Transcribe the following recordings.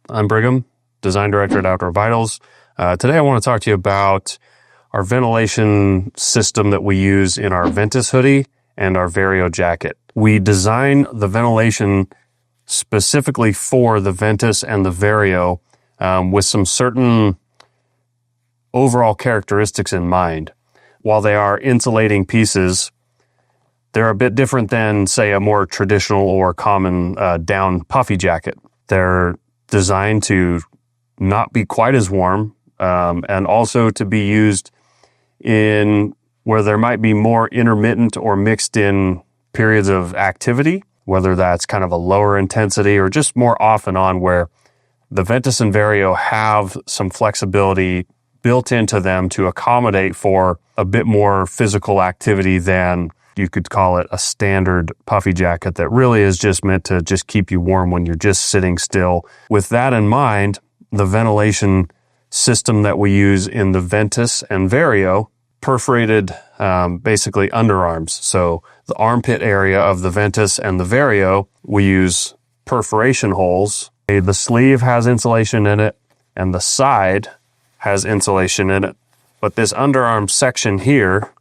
I'm Brigham, Design Director at Outdoor Vitals. Today I want to talk to you about our ventilation system that we use in our Ventus hoodie and our Vario jacket. We design the ventilation specifically for the Ventus and the Vario with some certain overall characteristics in mind. While they are insulating pieces, they're a bit different than, say, a more traditional or common down puffy jacket. They're designed to not be quite as warm and also to be used in where there might be more intermittent or mixed in periods of activity, whether that's kind of a lower intensity or just more off and on, where the Ventus and Vario have some flexibility built into them to accommodate for a bit more physical activity than you could call it a standard puffy jacket that really is just meant to just keep you warm when you're just sitting still. With that in mind, the ventilation system that we use in the Ventus and Vario, perforated basically underarms. So the armpit area of the Ventus and the Vario, we use perforation holes. The sleeve has insulation in it and the side has insulation in it. But this underarm section here,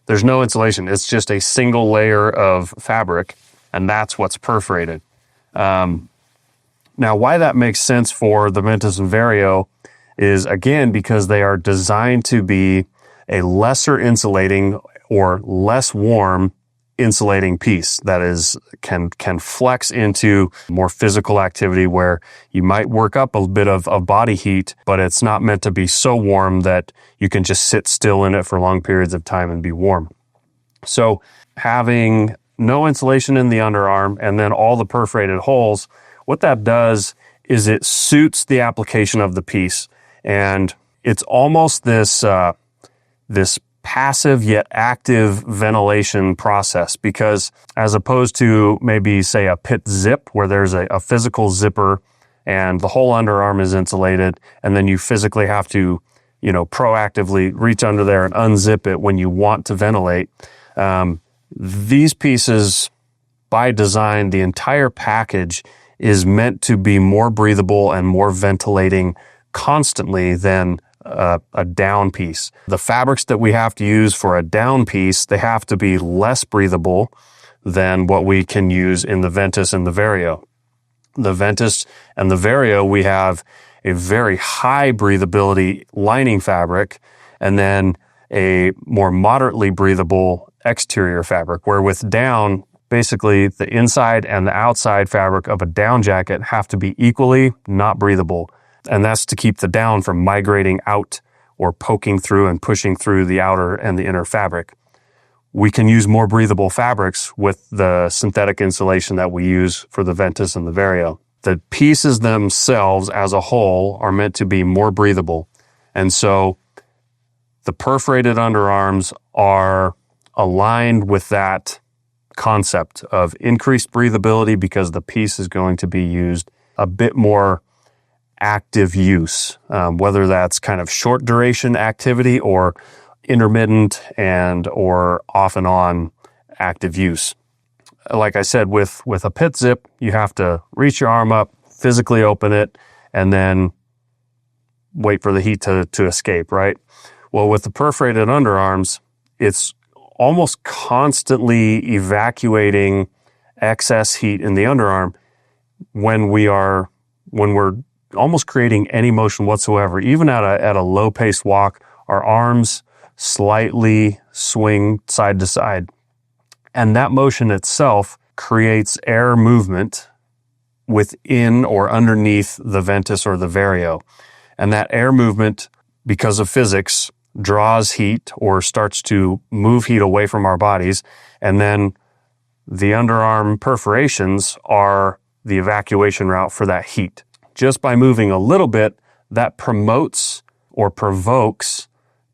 there's no insulation. It's just a single layer of fabric, and that's what's perforated. Now, why that makes sense for the Ventus and Vario is, again, because they are designed to be a lesser insulating or less warm insulating piece that is can flex into more physical activity where you might work up a bit of body heat, but it's not meant to be so warm that you can just sit still in it for long periods of time and be warm. So having no insulation in the underarm and then all the perforated holes, what that does is it suits the application of the piece, and it's almost this passive yet active ventilation process, because as opposed to maybe, say, a pit zip where there's a physical zipper and the whole underarm is insulated, and then you physically have to, proactively reach under there and unzip it when you want to ventilate. These pieces, by design, the entire package is meant to be more breathable and more ventilating constantly than a down piece. The fabrics that we have to use for a down piece, they have to be less breathable than what we can use in the Ventus and the Vario. The Ventus and the Vario, we have a very high breathability lining fabric and then a more moderately breathable exterior fabric, where with down, basically the inside and the outside fabric of a down jacket have to be equally not breathable. And that's to keep the down from migrating out or poking through and pushing through the outer and the inner fabric. We can use more breathable fabrics with the synthetic insulation that we use for the Ventus and the Vario. The pieces themselves as a whole are meant to be more breathable. And so the perforated underarms are aligned with that concept of increased breathability because the piece is going to be used a bit more active use, whether that's kind of short duration activity or intermittent and or off and on active use. Like I said, with a pit zip, you have to reach your arm up, physically open it, and then wait for the heat to escape, right? Well, with the perforated underarms, it's almost constantly evacuating excess heat in the underarm when we're almost creating any motion whatsoever. Even at a low paced walk, our arms slightly swing side to side. And that motion itself creates air movement within or underneath the Ventus or the Vario. And that air movement, because of physics, draws heat or starts to move heat away from our bodies. And then the underarm perforations are the evacuation route for that heat. Just by moving a little bit, that promotes or provokes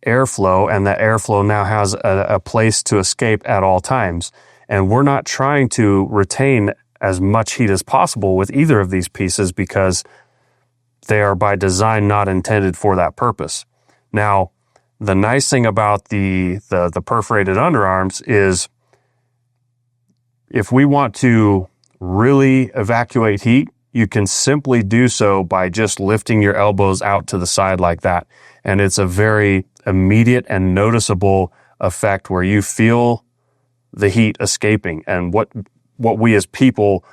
airflow, and that airflow now has a place to escape at all times. And we're not trying to retain as much heat as possible with either of these pieces because they are by design not intended for that purpose. Now, the nice thing about the perforated underarms is if we want to really evacuate heat, you can simply do so by just lifting your elbows out to the side like that. And it's a very immediate and noticeable effect where you feel the heat escaping. And what we as people,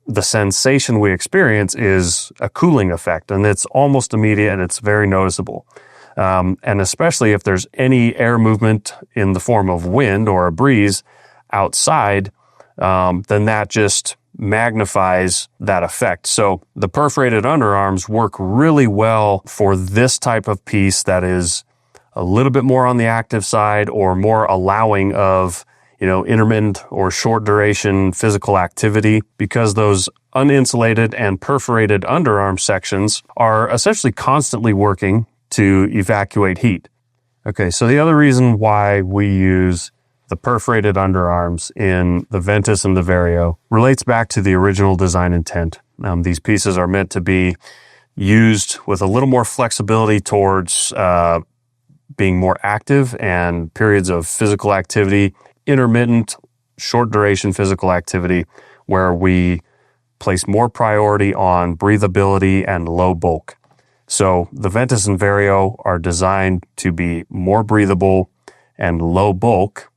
the sensation we experience is a cooling effect, and it's almost immediate and it's very noticeable. And especially if there's any air movement in the form of wind or a breeze outside, then that just magnifies that effect. So the perforated underarms work really well for this type of piece that is a little bit more on the active side or more allowing of, intermittent or short duration physical activity, because those uninsulated and perforated underarm sections are essentially constantly working to evacuate heat. Okay, so the other reason why we use the perforated underarms in the Ventus and the Vario relates back to the original design intent. These pieces are meant to be used with a little more flexibility towards being more active and periods of physical activity, intermittent, short duration physical activity, where we place more priority on breathability and low bulk. So the Ventus and Vario are designed to be more breathable and low bulk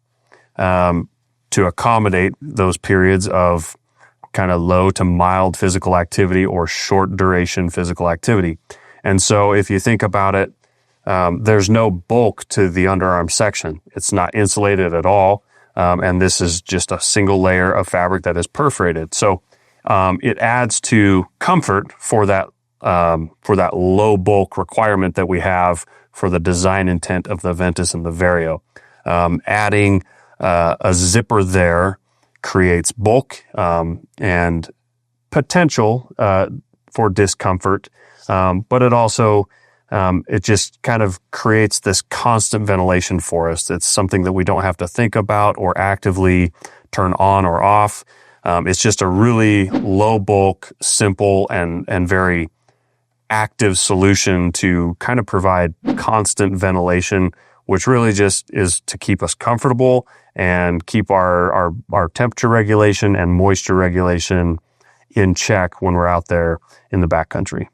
to accommodate those periods of kind of low to mild physical activity or short duration physical activity. And so if you think about it, there's no bulk to the underarm section. It's not insulated at all. And this is just a single layer of fabric that is perforated. So it adds to comfort for that low bulk requirement that we have for the design intent of the Ventus and the Vario. Adding a zipper there creates bulk and potential for discomfort, but it also it just kind of creates this constant ventilation for us. It's something that we don't have to think about or actively turn on or off. It's just a really low bulk, simple, and very active solution to kind of provide constant ventilation, which really just is to keep us comfortable and keep our temperature regulation and moisture regulation in check when we're out there in the backcountry.